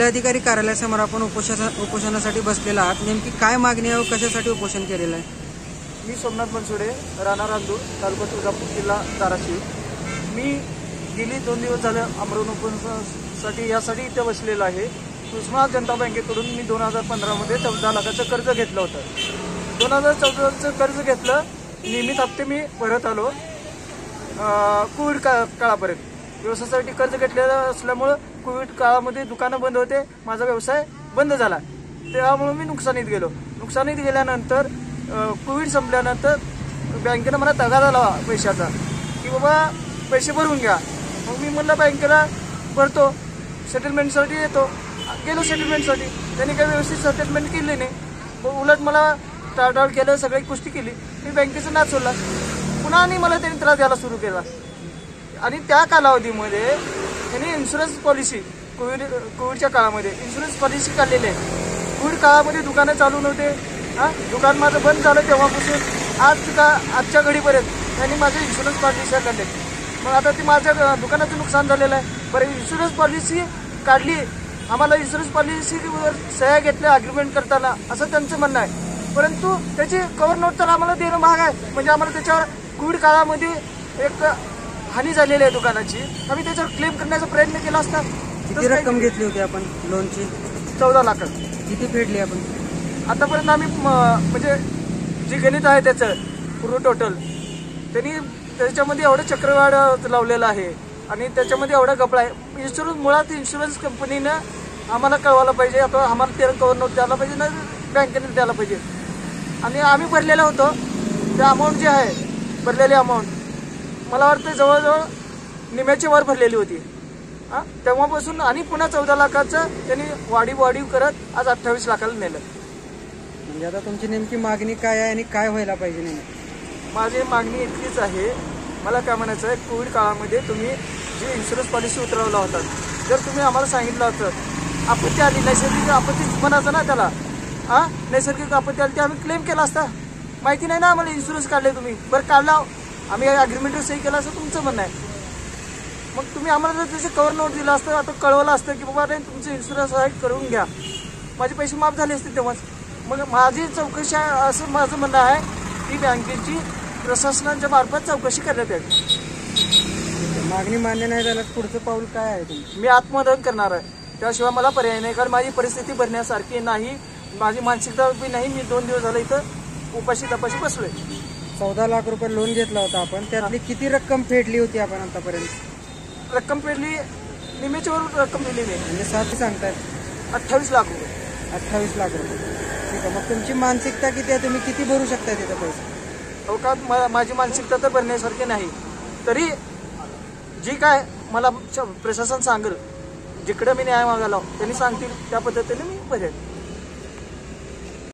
जिल्हाधिकारी कार्यालयासमोर आपण उपोषणासाठी बसलेला आहात. नेमकी काय मागणी आहे, कशासाठी उपोषण केलेलं आहे? मी सोमनाथ बनसोडे, राहणार रांदूर, तालुका तुळजापूर, जिल्हा धाराशिव. मी गेली 2 दिवस झाले आमरण उपोषणासाठी यासाठी इथे बसलेलो आहे. उस्मानाबाद जनता बँकेकडून मी 2015मध्ये 14 लाखाचं कर्ज घेतलं होतं. 2014चं कर्ज घेतलं, नियमित हप्ते मी भरत आलो. कोविड काळापर्यंत व्यवसायासाठी कर्ज घेतलेलं असल्यामुळं कोविड काळामध्ये दुकानं बंद होते, माझा व्यवसाय बंद झाला. त्यामुळे मी नुकसानीत गेलो. नुकसानीत गेल्यानंतर कोविड संपल्यानंतर बँकेनं मला तगादा लावा पैशाचा की बाबा पैसे भरून घ्या. मग मी म्हणलं बँकेला भरतो, सेटलमेंटसाठी येतो. गेलो सेटलमेंटसाठी, त्यांनी काही व्यवस्थित सेटलमेंट केली नाही. मग उलट मला टाळटाळ केलं, सगळी गोष्टी केली. मी बँकेचा नाच सोडला. पुन्हा आणि मला त्यांनी त्रास द्यायला सुरू केला. आणि त्या कालावधीमध्ये त्यांनी इन्शुरन्स पॉलिसी कोविडच्या काळामध्ये इन्शुरन्स पॉलिसी काढलेली आहे. कोविड काळामध्ये दुकानं चालू नव्हते. दुकान माझं बंद झालं तेव्हापासून आजच्या घडीपर्यंत त्यांनी माझे इन्शुरन्स पॉलिसी काढले. मग आता ती माझ्या दुकानाचं नुकसान झालेलं आहे. बरं, इन्शुरन्स पॉलिसी काढली, आम्हाला इन्शुरन्स पॉलिसीवर सह्या घेतल्या अग्रीमेंट करताना, असं त्यांचं म्हणणं आहे. परंतु त्याची कव्हर नोट तर आम्हाला देणं महाग आहे. म्हणजे आम्हाला त्याच्यावर कोविड काळामध्ये एक हानी झालेली आहे दुकानाची, आम्ही त्याच्यावर क्लेम करण्याचा प्रयत्न केला असता. किती रक्कम घेतली होती आपण लोनची? 14 लाख. किती फेडली आपण आतापर्यंत? आम्ही म्हणजे जे गणित आहे त्याचं पूर्ण टोटल, त्यांनी त्याच्यामध्ये एवढं चक्रवाढ लावलेलं आहे आणि त्याच्यामध्ये एवढा गपळा आहे. इन्शुरन्स मुळात इन्शुरन्स कंपनीनं आम्हाला कळवायला पाहिजे, आता आम्हाला ते कव्हर नोट द्यायला पाहिजे ना बँकेने द्यायला पाहिजे. आणि आम्ही भरलेलं होतो ते अमाऊंट जे आहे भरलेली अमाऊंट मला वाटतं जवळजवळ निम्याची वर भरलेली होती. तेव्हापासून आणि पुन्हा 14 लाखाचं त्यांनी वाढीव करत आज 28 लाखाला नेलं. म्हणजे आता तुमची नेमकी मागणी काय आहे आणि काय व्हायला पाहिजे? नेमकी माझी मागणी इतकीच आहे. मला काय म्हणायचं आहे, कोविड काळामध्ये तुम्ही जी इन्शुरन्स पॉलिसी उतरवला होता, जर तुम्ही आम्हाला सांगितलं होतं आपत्ती आली, नैसर्गिक आपत्ती म्हणायचं ना त्याला, नैसर्गिक आपत्ती आली, ते आम्ही क्लेम केला असता. माहिती नाही ना आम्हाला इन्शुरन्स काढले तुम्ही. बरं, काढला, आम्ही अग्रीमेंटवर सही केला असं तुमचं म्हणणं आहे. मग तुम्ही आम्हाला जर त्याचं कव्हर नोट दिलं असतं, आता कळवलं असतं की बाबा नाही तुमचं इन्शुरन्स आहे करून घ्या, माझे पैसे माफ झाले असते तेव्हाच. मग माझी चौकशी असं माझं म्हणणं आहे की बँकेची प्रशासनाच्या मार्फत चौकशी करण्यात यावी. मागणी मान्य नाही झाल्यास पुढचं पाऊल काय आहे तुमचं? मी आत्मदहन करणार आहे, त्याशिवाय मला पर्याय नाही. कारण माझी परिस्थिती भरण्यासारखी नाही, माझी मानसिकता बी नाही. मी 2 दिवस झाले इथं उपाशी तपाशी बसलोय. 14 लाख रुपये लोन घेतला होता आपण, त्यातली किती रक्कम फेडली होती आपण आतापर्यंत? रक्कम फेडली, निम्याच्यावर रक्कम दिली नाही. म्हणजे 7 सांगतात 28 लाख रुपये. 28 लाख रुपये. ठीक आहे, मग तुमची मानसिकता किती आहे? तुम्ही किती भरू शकता तिथं पैसे? हो का, माझी मानसिकता तर भरण्यासारखी नाही. तरी जी काय मला प्रशासन सांगेल, जिकडे मी न्याय मागायला त्यांनी सांगतील त्या पद्धतीने मी भरेल.